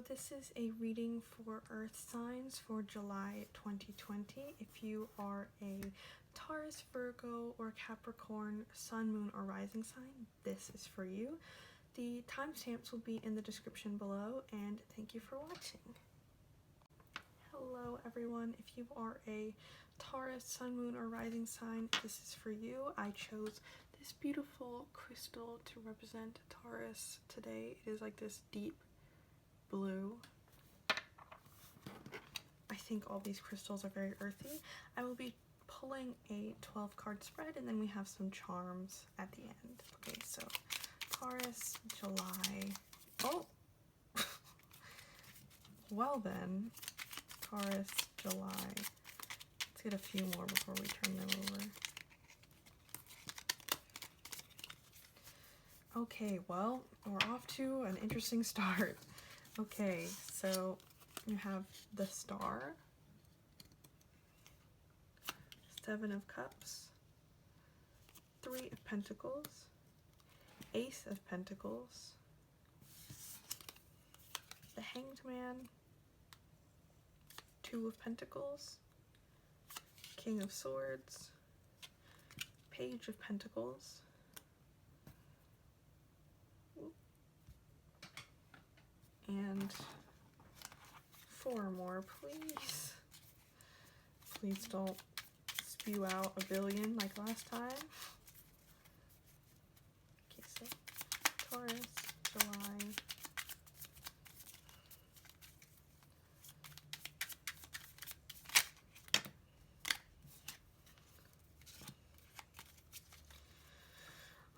this is a reading for Earth signs for July 2020. If you are a Taurus, Virgo, or Capricorn sun, moon, or rising sign, this is for you. The timestamps will be in the description below, and thank you for watching. Hello everyone, if you are a Taurus, sun, moon, or rising sign, this is for you. I chose this beautiful crystal to represent Taurus today. It is like this deep blue. I think all these crystals are very earthy. I will be pulling a 12 card spread, and then we have some charms at the end. Okay, so Taurus, July. Oh! Well then, Taurus, July. Let's get a few more before we turn them over. Okay, well, we're off to an interesting start. Okay, so you have the Star, Seven of Cups, Three of Pentacles, Ace of Pentacles, the Hanged Man, Two of Pentacles, King of Swords, Page of Pentacles, and four more, please. Please don't spew out a billion like last time. Okay, so Taurus, July.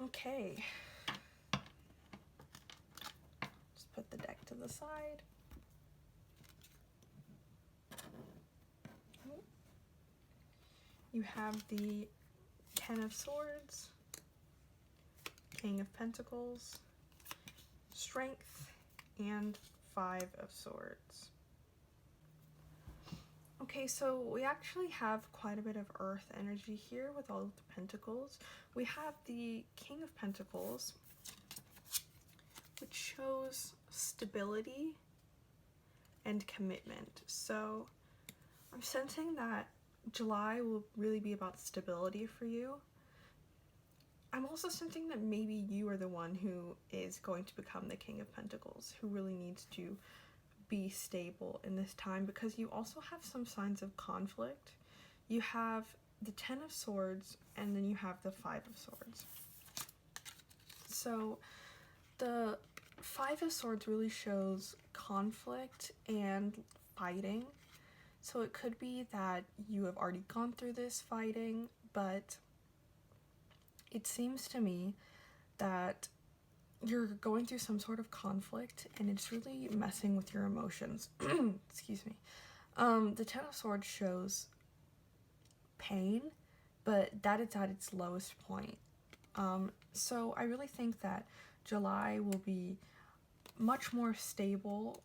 Okay. Just put the deck to the side. You have the Ten of Swords, King of Pentacles, Strength, and Five of Swords. Okay, so we actually have quite a bit of earth energy here with all of the pentacles. We have the King of Pentacles, which shows stability and commitment. So I'm sensing that July will really be about stability for you. I'm also sensing that maybe you are the one who is going to become the King of Pentacles, who really needs to be stable in this time, because you also have some signs of conflict. You have the Ten of Swords, and then you have the Five of Swords. So the Five of Swords really shows conflict and fighting. So it could be that you have already gone through this fighting, but it seems to me that you're going through some sort of conflict and it's really messing with your emotions. Excuse me. The Ten of Swords shows pain, but that is at its lowest point. So I really think that July will be much more stable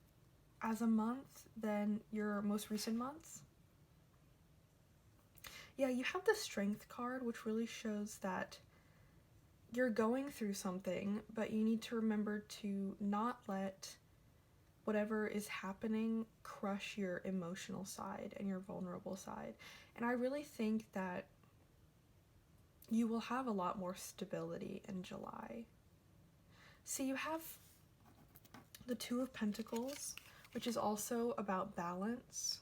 as a month than your most recent months. Yeah, you have the Strength card, which really shows that you're going through something, but you need to remember to not let whatever is happening crush your emotional side and your vulnerable side. And I really think that you will have a lot more stability in July. See, you have the Two of Pentacles, which is also about balance.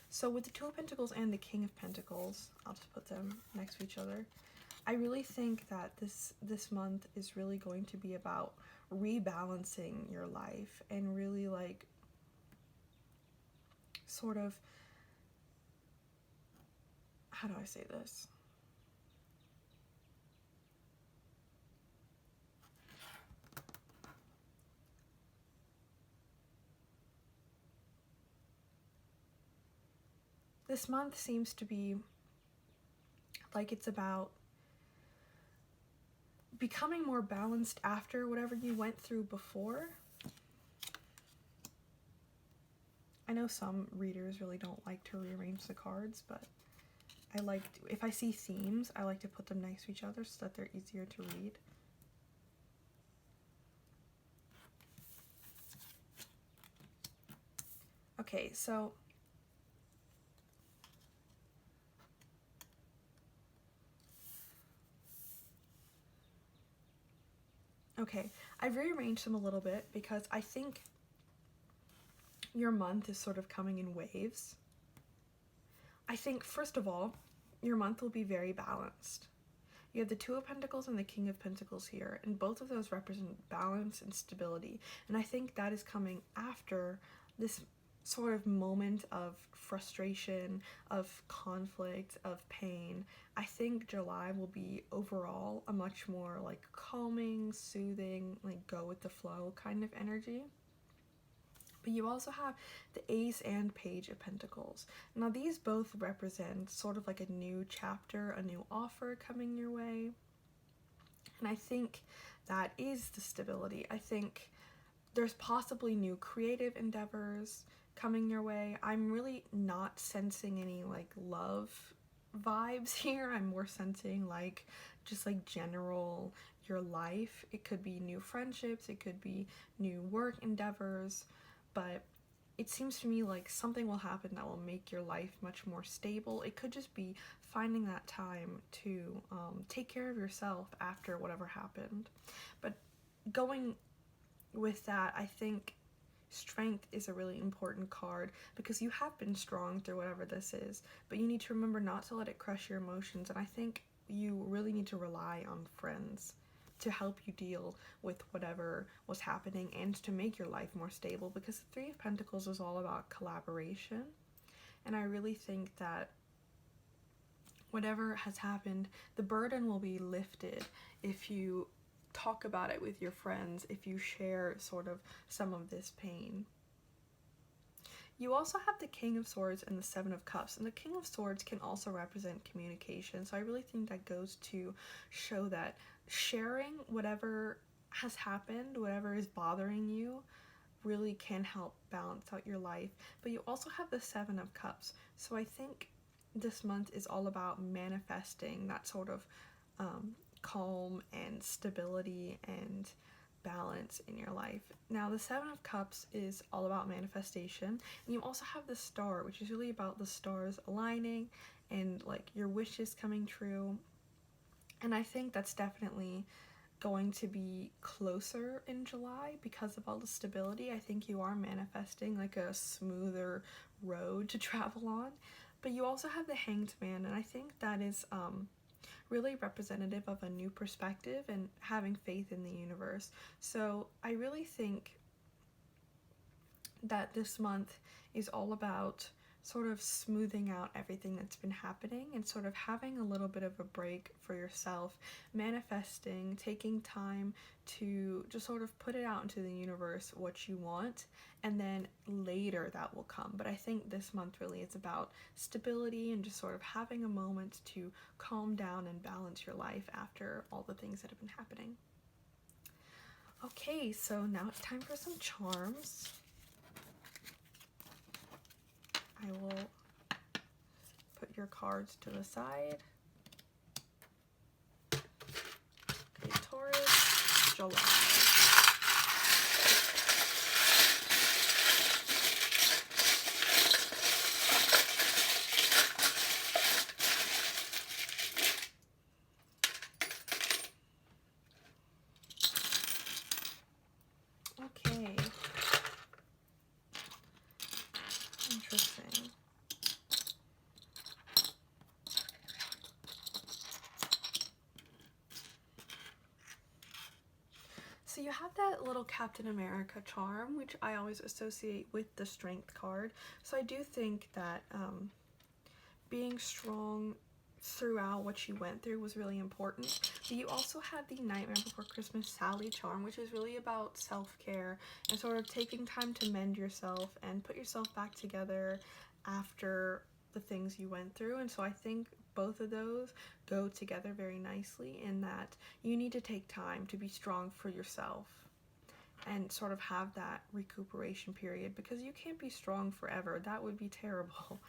So with the Two of Pentacles and the King of Pentacles, I'll just put them next to each other. I really think that this month is really going to be about rebalancing your life and really like sort of, how do I say this? This month seems to be like it's about becoming more balanced after whatever you went through before. I know some readers really don't like to rearrange the cards, but I like to, if I see themes, I like to put them next to each other so that they're easier to read. Okay, so okay, I've rearranged them a little bit because I think your month is sort of coming in waves. I think, first of all, your month will be very balanced. You have the Two of Pentacles and the King of Pentacles here, and both of those represent balance and stability. And I think that is coming after this sort of moment of frustration, of conflict, of pain. I think July will be overall a much more like calming, soothing, like go with the flow kind of energy. But you also have the Ace and Page of Pentacles. Now these both represent sort of like a new chapter, a new offer coming your way. And I think that is the stability. I think there's possibly new creative endeavors coming your way. I'm really not sensing any like love vibes here. I'm more sensing like just like general your life. It could be new friendships, it could be new work endeavors, but it seems to me like something will happen that will make your life much more stable. It could just be finding that time to take care of yourself after whatever happened. But going with that, I think Strength is a really important card because you have been strong through whatever this is, but you need to remember not to let it crush your emotions. And I think you really need to rely on friends to help you deal with whatever was happening and to make your life more stable, because the Three of Pentacles is all about collaboration. And I really think that whatever has happened, the burden will be lifted if you talk about it with your friends, if you share sort of some of this pain. You also have the King of Swords and the Seven of Cups, and the King of Swords can also represent communication. So I really think that goes to show that sharing whatever has happened, whatever is bothering you, really can help balance out your life. But you also have the Seven of Cups. So I think this month is all about manifesting that sort of calm and stability and balance in your life. Now the Seven of Cups is all about manifestation, and you also have the Star, which is really about the stars aligning and like your wishes coming true. And I think that's definitely going to be closer in July because of all the stability. I think you are manifesting like a smoother road to travel on. But you also have the Hanged Man, and I think that is really representative of a new perspective and having faith in the universe. So I really think that this month is all about sort of smoothing out everything that's been happening and sort of having a little bit of a break for yourself, manifesting, taking time to just sort of put it out into the universe what you want, and then later that will come. But I think this month really is about stability and just sort of having a moment to calm down and balance your life after all the things that have been happening. Okay, so now it's time for some charms. I will put your cards to the side. Okay, Taurus, July. Okay. Interesting. So you have that little Captain America charm, which I always associate with the Strength card. So I do think that being strong throughout what you went through was really important. But you also have the Nightmare Before Christmas Sally charm, which is really about self-care and sort of taking time to mend yourself and put yourself back together after the things you went through. And so I think both of those go together very nicely in that you need to take time to be strong for yourself and sort of have that recuperation period, because you can't be strong forever. That would be terrible.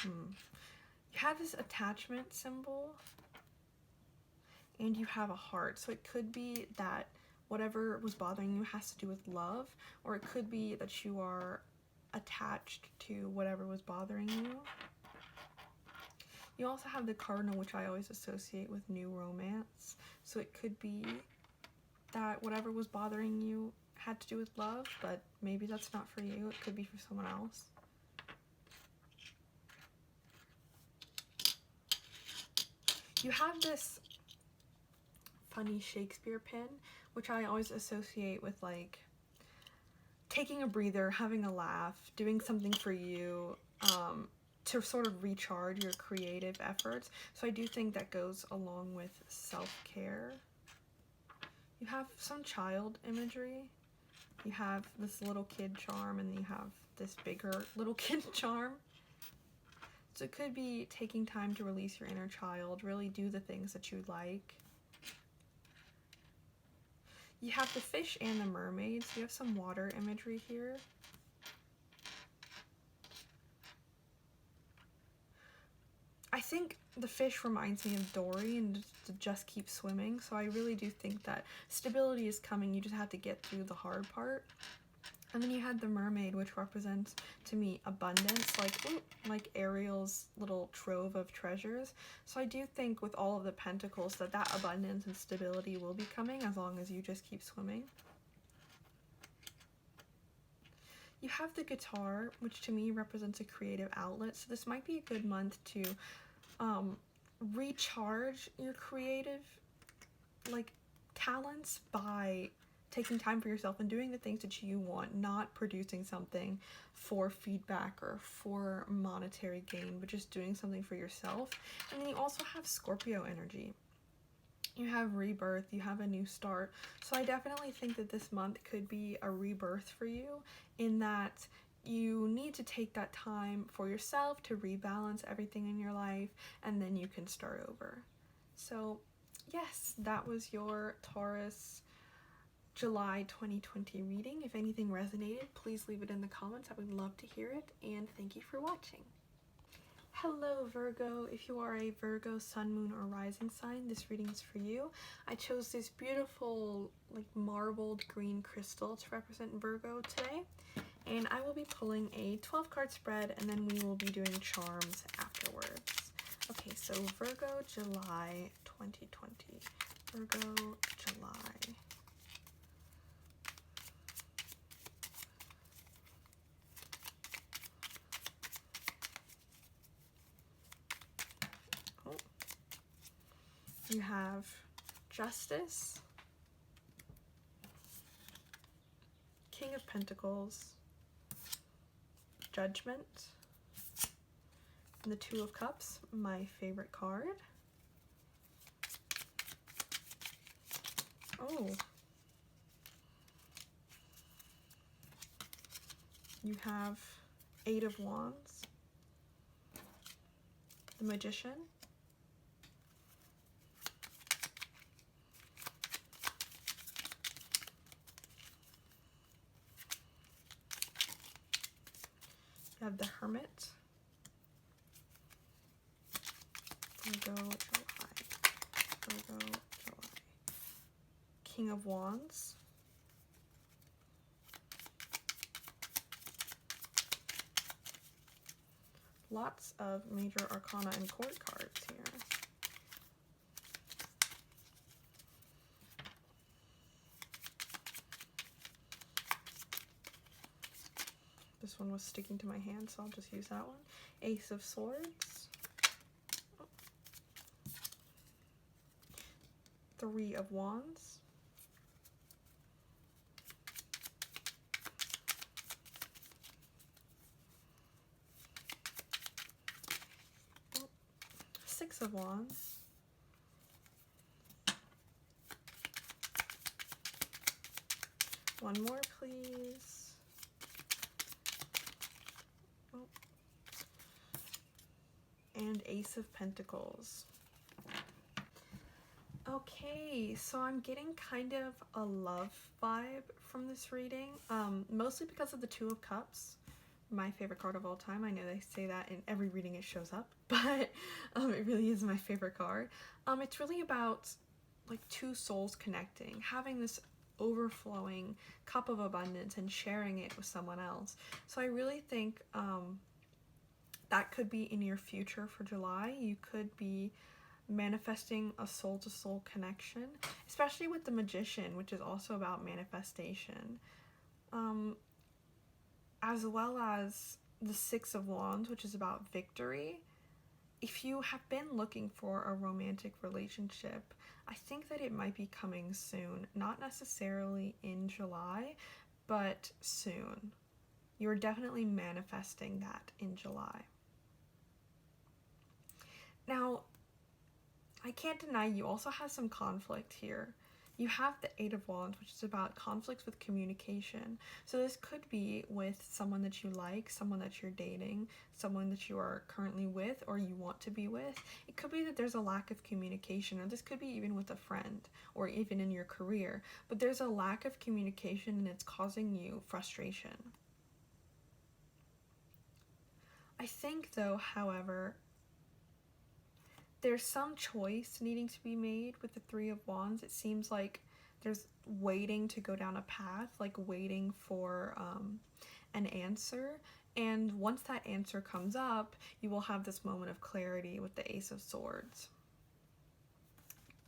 You have this attachment symbol and you have a heart, so it could be that whatever was bothering you has to do with love, or it could be that you are attached to whatever was bothering you. You also have the cardinal, which I always associate with new romance. So it could be that whatever was bothering you had to do with love, but maybe that's not for you. It could be for someone else. You have this funny Shakespeare pin, which I always associate with like taking a breather, having a laugh, doing something for you, to sort of recharge your creative efforts. So I do think that goes along with self-care. You have some child imagery. You have this little kid charm, and you have this bigger little kid charm. So it could be taking time to release your inner child, really do the things that you like. You have the fish and the mermaid, so you have some water imagery here. I think the fish reminds me of Dory and to just keep swimming, so I really do think that stability is coming, you just have to get through the hard part. And then you had the mermaid, which represents to me abundance, like Ariel's little trove of treasures. So I do think with all of the pentacles that abundance and stability will be coming as long as you just keep swimming. You have the guitar, which to me represents a creative outlet. So this might be a good month to recharge your creative talents by taking time for yourself and doing the things that you want, not producing something for feedback or for monetary gain, but just doing something for yourself. And then you also have Scorpio energy. You have rebirth, you have a new start. So I definitely think that this month could be a rebirth for you, in that you need to take that time for yourself to rebalance everything in your life, and then you can start over. So yes, that was your Taurus July 2020 reading. If anything resonated, please leave it in the comments. I would love to hear it, and thank you for watching. Hello Virgo, if you are a Virgo sun, moon, or rising sign, this reading is for you. I chose this beautiful marbled green crystal to represent Virgo today, and I will be pulling a 12 card spread, and then we will be doing charms afterwards. Okay, so Virgo July 2020. Virgo July. You have Justice, King of Pentacles, Judgment, and the Two of Cups, my favorite card. Oh. You have Eight of Wands, the Magician, you have the Hermit, Virgo, July, King of Wands, lots of major arcana and court cards here. This one was sticking to my hand, so I'll just use that one. Ace of Swords. Three of Wands. Six of Wands. One more, please. And Ace of Pentacles. Okay, so I'm getting kind of a love vibe from this reading, mostly because of the Two of Cups, my favorite card of all time. I know they say that in every reading it shows up, but it really is my favorite card. It's really about two souls connecting, having this overflowing cup of abundance and sharing it with someone else. So I really think that could be in your future for July. You could be manifesting a soul-to-soul connection, especially with the Magician, which is also about manifestation, as well as the Six of Wands, which is about victory. If you have been looking for a romantic relationship, I think that it might be coming soon. Not necessarily in July, but soon. You're definitely manifesting that in July. Now, I can't deny you also have some conflict here. You have the Eight of Wands, which is about conflicts with communication. So this could be with someone that you like, someone that you're dating, someone that you are currently with or you want to be with. It could be that there's a lack of communication, or this could be even with a friend or even in your career. But there's a lack of communication and it's causing you frustration. I think though, however, there's some choice needing to be made with the Three of Wands. It seems like there's waiting to go down a path, like waiting for an answer. And once that answer comes up, you will have this moment of clarity with the Ace of Swords.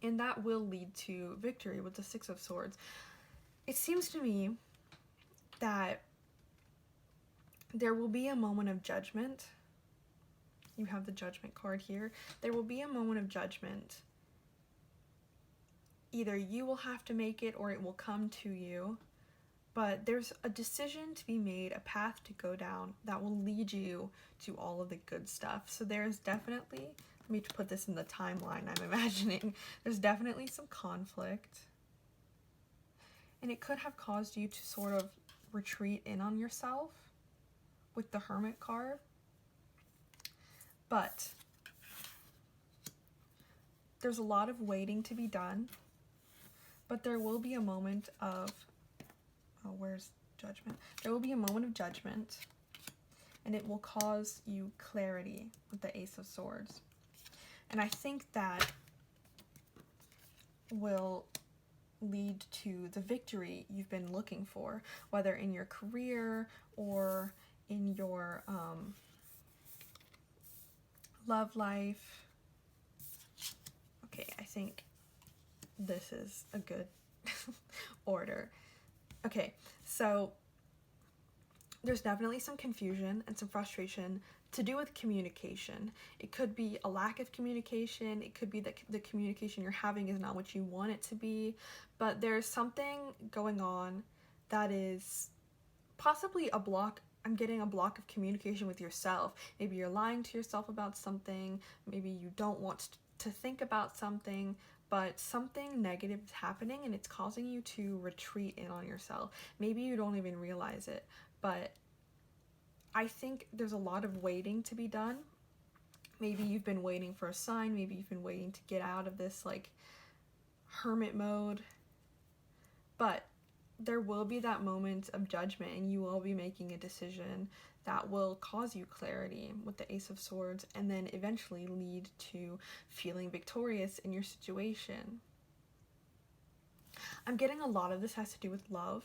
And that will lead to victory with the Six of Swords. It seems to me that there will be a moment of judgment. You have the Judgment card here. There will be a moment of judgment. Either you will have to make it or it will come to you. But there's a decision to be made, a path to go down that will lead you to all of the good stuff. So there's definitely, let me put this in the timeline I'm imagining. There's definitely some conflict. And it could have caused you to sort of retreat in on yourself with the Hermit card. But there's a lot of waiting to be done, but there will be a moment of, oh, where's judgment? There will be a moment of judgment, and it will cause you clarity with the Ace of Swords. And I think that will lead to the victory you've been looking for, whether in your career or in your love life. Okay, I think this is a good order. Okay, so there's definitely some confusion and some frustration to do with communication. It could be a lack of communication. It could be that the communication you're having is not what you want it to be, but there's something going on that is possibly a block. I'm getting a block of communication with yourself. Maybe you're lying to yourself about something. Maybe you don't want to think about something, but something negative is happening and it's causing you to retreat in on yourself. Maybe you don't even realize it, but I think there's a lot of waiting to be done. Maybe you've been waiting for a sign. Maybe you've been waiting to get out of this like hermit mode, but there will be that moment of judgment and you will be making a decision that will cause you clarity with the Ace of Swords and then eventually lead to feeling victorious in your situation. I'm getting a lot of this has to do with love.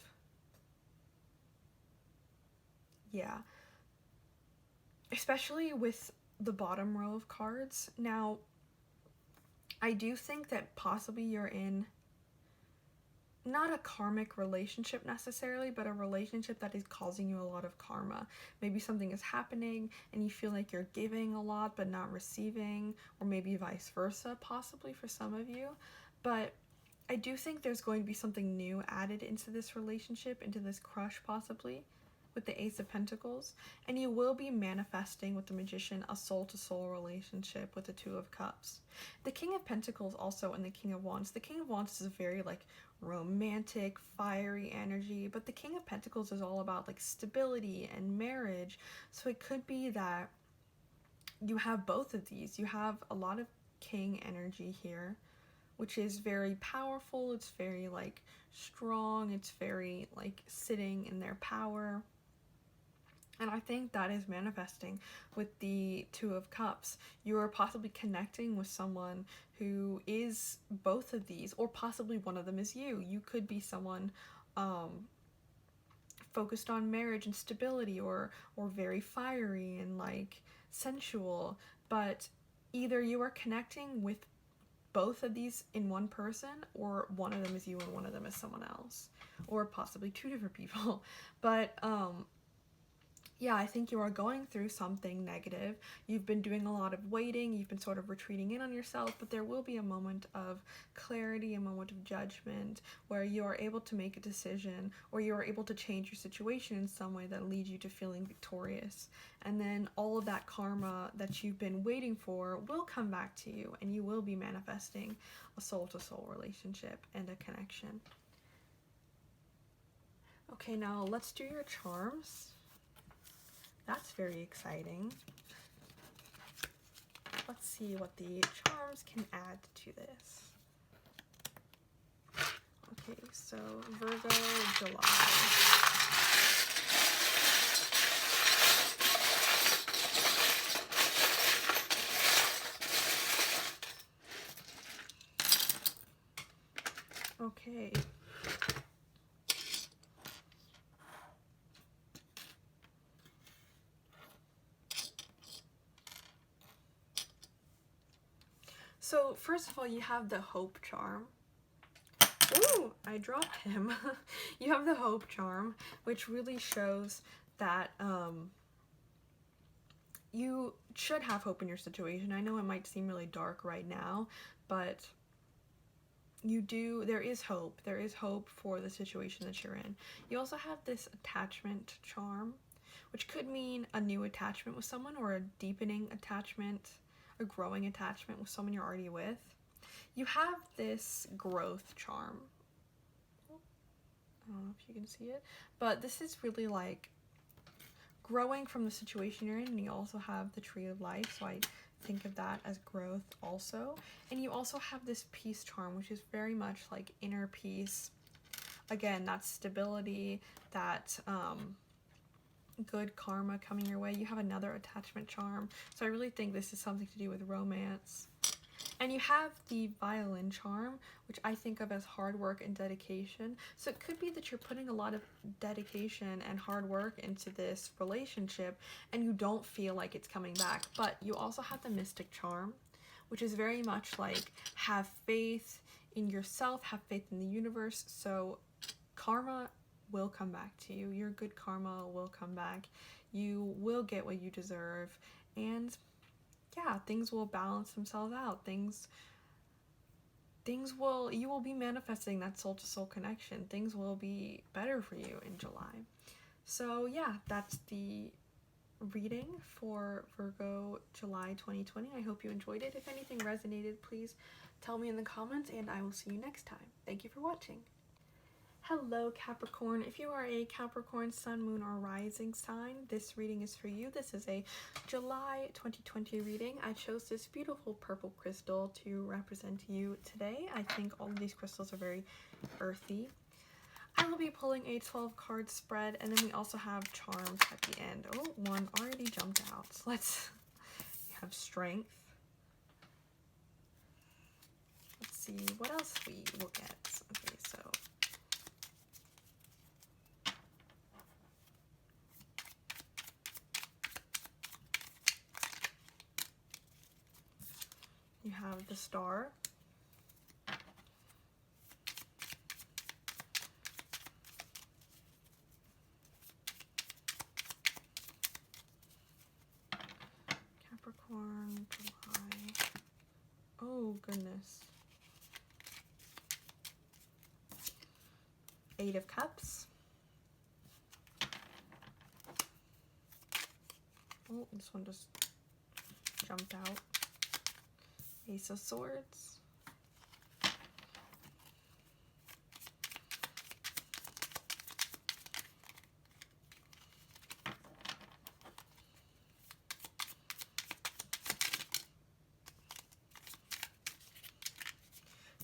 Yeah. Especially with the bottom row of cards. Now, I do think that possibly you're in not a karmic relationship necessarily, but a relationship that is causing you a lot of karma. Maybe something is happening and you feel like you're giving a lot but not receiving, or maybe vice versa, possibly for some of you. But I do think there's going to be something new added into this relationship, into this crush possibly, with the Ace of Pentacles, and you will be manifesting with the Magician a soul-to-soul relationship with the Two of Cups. The King of Pentacles also and the King of Wands. The King of Wands is a very like romantic, fiery energy, but the King of Pentacles is all about like stability and marriage. So it could be that you have both of these. You have a lot of King energy here, which is very powerful. It's very like strong. It's very like sitting in their power. And I think that is manifesting with the Two of Cups. You are possibly connecting with someone who is both of these, or possibly one of them is you. You could be someone focused on marriage and stability, or very fiery and like sensual, but either you are connecting with both of these in one person, or one of them is you and one of them is someone else, or possibly two different people. But yeah, I think you are going through something negative. You've been doing a lot of waiting, you've been sort of retreating in on yourself, but there will be a moment of clarity, a moment of judgment, where you are able to make a decision, or you are able to change your situation in some way that leads you to feeling victorious. And then all of that karma that you've been waiting for will come back to you, and you will be manifesting a soul-to-soul relationship and a connection. Okay, now let's do your charms. That's very exciting. Let's see what the charms can add to this. Okay, so Virgo, July. Okay. So first of all, you have the Hope charm. Ooh, I dropped him. You have the Hope charm, which really shows that you should have hope in your situation. I know it might seem really dark right now, but there is hope. There is hope for the situation that you're in. You also have this attachment charm, which could mean a new attachment with someone, or a deepening attachment, a growing attachment with someone you're already with. You have this growth charm. I don't know if you can see it, but this is really like growing from the situation you're in. And you also have the Tree of Life, so I think of that as growth also. And you also have this peace charm, which is very much like inner peace. Again, that's stability, that good karma coming your way. You have another attachment charm, so I really think this is something to do with romance. And you have the violin charm, which I think of as hard work and dedication. So it could be that you're putting a lot of dedication and hard work into this relationship, and you don't feel like it's coming back. But you also have the mystic charm, which is very much like have faith in yourself, have faith in the universe. So karma will come back to you. Your good karma will come back. You will get what you deserve, and yeah, things will balance themselves out. You will be manifesting that soul-to-soul connection. Things will be better for you in July. So yeah, that's the reading for Virgo July 2020. I hope you enjoyed it. If anything resonated, please tell me in the comments, and I will see you next time. Thank you for watching. Hello Capricorn. If you are a Capricorn sun, moon, or rising sign, this reading is for you. This is a July 2020 reading. I chose this beautiful purple crystal to represent you today. I think all of these crystals are very earthy. I will be pulling a 12 card spread, and then we also have charms at the end. Oh, one already jumped out. So let's have strength. Let's see what else we will get. Okay, so you have the Star, Capricorn, July. Oh goodness. Eight of Cups. Oh, this one just jumped out. Ace of Swords.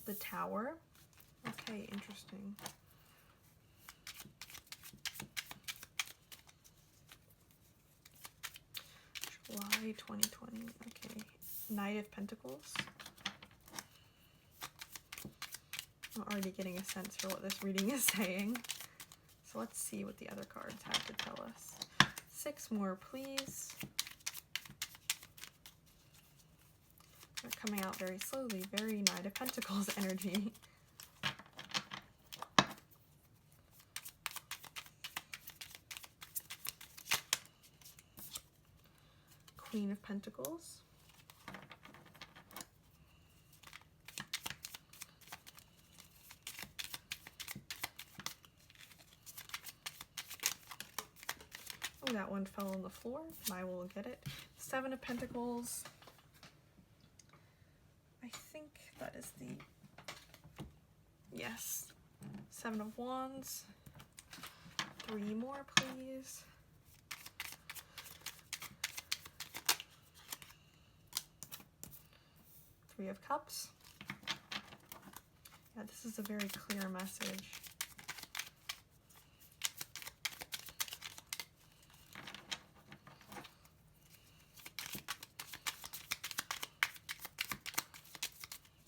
The Tower. Okay, interesting. May 2020. Okay. Knight of Pentacles. I'm already getting a sense for what this reading is saying. So let's see what the other cards have to tell us. 6 more, please. They're coming out very slowly. Very Knight of Pentacles energy. Queen of Pentacles. Oh, that one fell on the floor. I will get it. 7 of Pentacles. I think that is the... Yes. 7 of Wands. 3 more, please. Three of Cups. Yeah, this is a very clear message.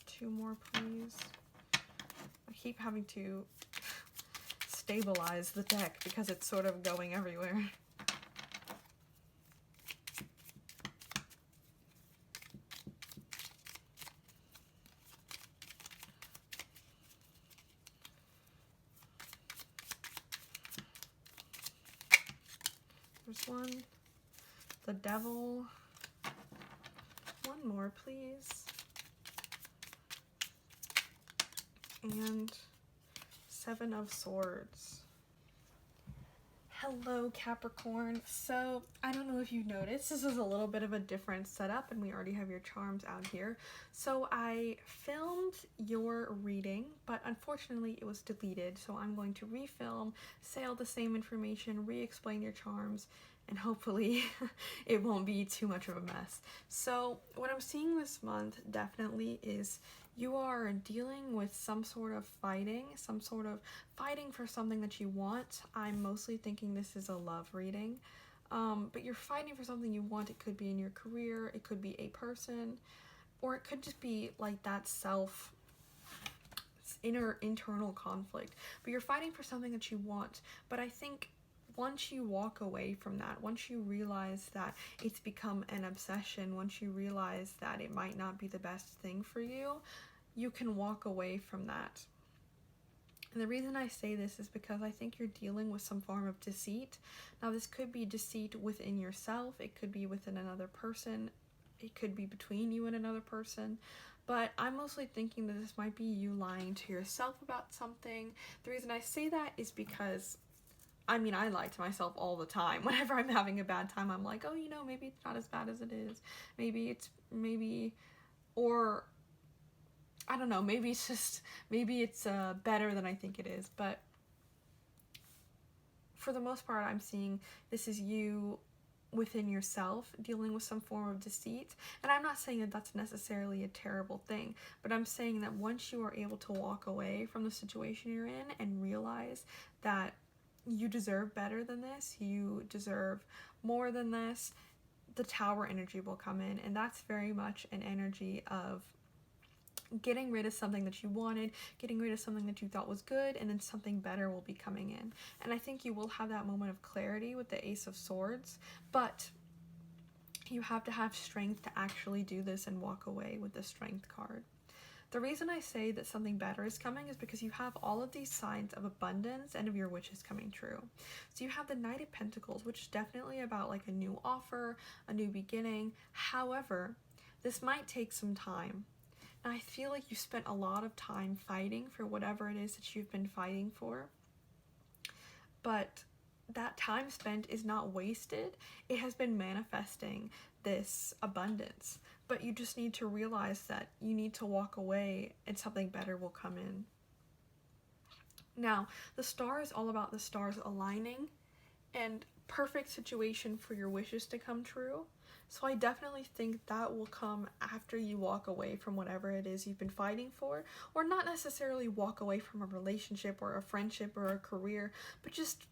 Two more, please. I keep having to stabilize the deck because it's sort of going everywhere. There's one. The Devil. One more, please. And 7 of Swords. Hello, Capricorn. So, I don't know if you've noticed, this is a little bit of a different setup, and we already have your charms out here. So, I filmed your reading, but unfortunately it was deleted, so I'm going to refilm, say all the same information, re-explain your charms, and hopefully it won't be too much of a mess. So, what I'm seeing this month definitely is you are dealing with some sort of fighting for something that you want. I'm mostly thinking this is a love reading, but you're fighting for something you want. It could be in your career, it could be a person, or it could just be like that internal conflict. But you're fighting for something that you want. But I think once you walk away from that, once you realize that it's become an obsession, once you realize that it might not be the best thing for you, you can walk away from that. And the reason I say this is because I think you're dealing with some form of deceit. Now, this could be deceit within yourself, it could be within another person, it could be between you and another person. But I'm mostly thinking that this might be you lying to yourself about something. The reason I say that is because I mean, I lie to myself all the time. Whenever I'm having a bad time, I'm like, oh, you know, maybe it's not as bad as it is. Or I don't know, maybe it's better than I think it is. But for the most part, I'm seeing this is you within yourself dealing with some form of deceit. And I'm not saying that that's necessarily a terrible thing, but I'm saying that once you are able to walk away from the situation you're in and realize that you deserve better than this, you deserve more than this, the Tower energy will come in, and that's very much an energy of getting rid of something that you wanted, getting rid of something that you thought was good, and then something better will be coming in. And I think you will have that moment of clarity with the Ace of Swords, but you have to have strength to actually do this and walk away with the Strength card. The reason I say that something better is coming is because you have all of these signs of abundance and of your wishes coming true. So you have the Knight of Pentacles, which is definitely about like a new offer, a new beginning. However, this might take some time. Now, I feel like you spent a lot of time fighting for whatever it is that you've been fighting for. But that time spent is not wasted. It has been manifesting this abundance. But you just need to realize that you need to walk away and something better will come in. Now, the star is all about the stars aligning and perfect situation for your wishes to come true. So I definitely think that will come after you walk away from whatever it is you've been fighting for, or not necessarily walk away from a relationship or a friendship or a career, but just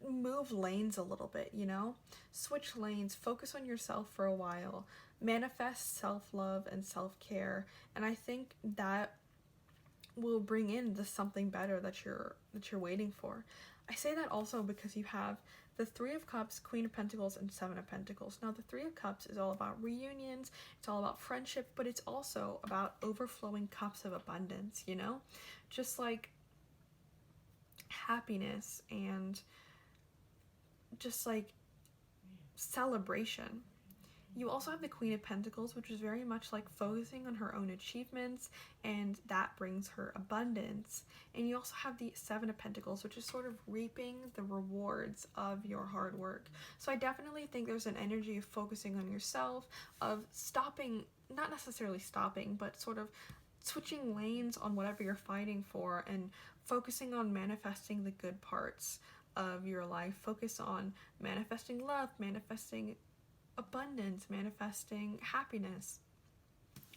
move lanes a little bit, you know? Switch lanes, focus on yourself for a while, manifest self-love and self-care, and I think that will bring in the something better that you're waiting for. I say that also because you have the Three of Cups, Queen of Pentacles, and Seven of Pentacles. Now, the Three of Cups is all about reunions, it's all about friendship, but it's also about overflowing cups of abundance, you know? Just like happiness and just like celebration. You also have the Queen of Pentacles, which is very much like focusing on her own achievements, and that brings her abundance. And you also have the Seven of Pentacles, which is sort of reaping the rewards of your hard work. So I definitely think there's an energy of focusing on yourself, of stopping, not necessarily stopping, but sort of switching lanes on whatever you're fighting for and focusing on manifesting the good parts of your life. Focus on manifesting love, manifesting abundance, manifesting happiness,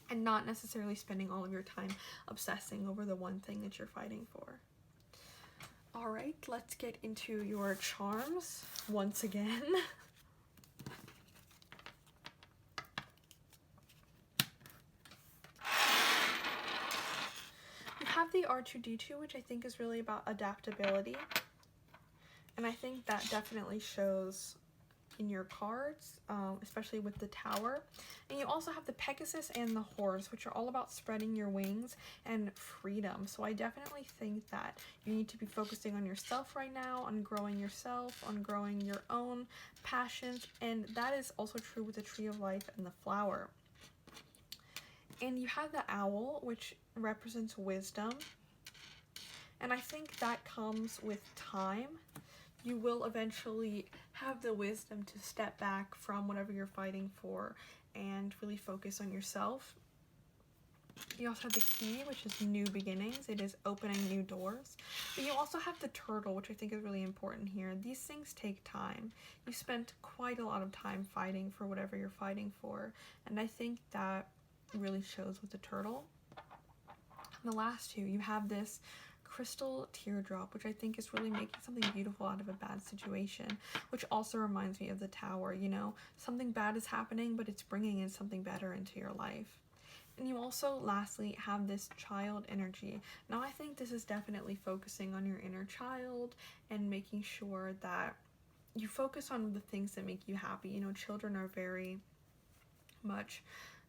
and not necessarily spending all of your time obsessing over the one thing that you're fighting for. All right, let's get into your charms once again. You have the R2D2, which I think is really about adaptability, and I think that definitely shows in your cards, especially with the Tower. And you also have the Pegasus and the Horse, which are all about spreading your wings and freedom. So I definitely think that you need to be focusing on yourself right now, on growing yourself, on growing your own passions, and that is also true with the Tree of Life and the Flower. And you have the Owl, which represents wisdom, and I think that comes with time. You will eventually have the wisdom to step back from whatever you're fighting for and really focus on yourself. You also have the Key, which is new beginnings. It is opening new doors. But you also have the Turtle, which I think is really important here. These things take time. You spent quite a lot of time fighting for whatever you're fighting for, and I think that really shows with the Turtle. And the last two, you have this Crystal Teardrop, which I think is really making something beautiful out of a bad situation, which also reminds me of the Tower. You know, something bad is happening, but it's bringing in something better into your life. And you also lastly have this Child energy. Now I think this is definitely focusing on your inner child and making sure that you focus on the things that make you happy. You know, children are very much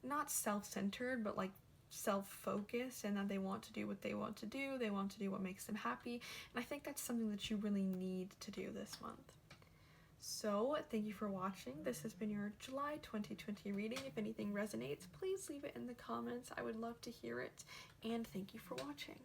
not self-centered, but like self-focused, and that they want to do what they want to do. They want to do what makes them happy, and I think that's something that you really need to do this month. So thank you for watching. This has been your July 2020 reading. If anything resonates, please leave it in the comments. I would love to hear it, and thank you for watching.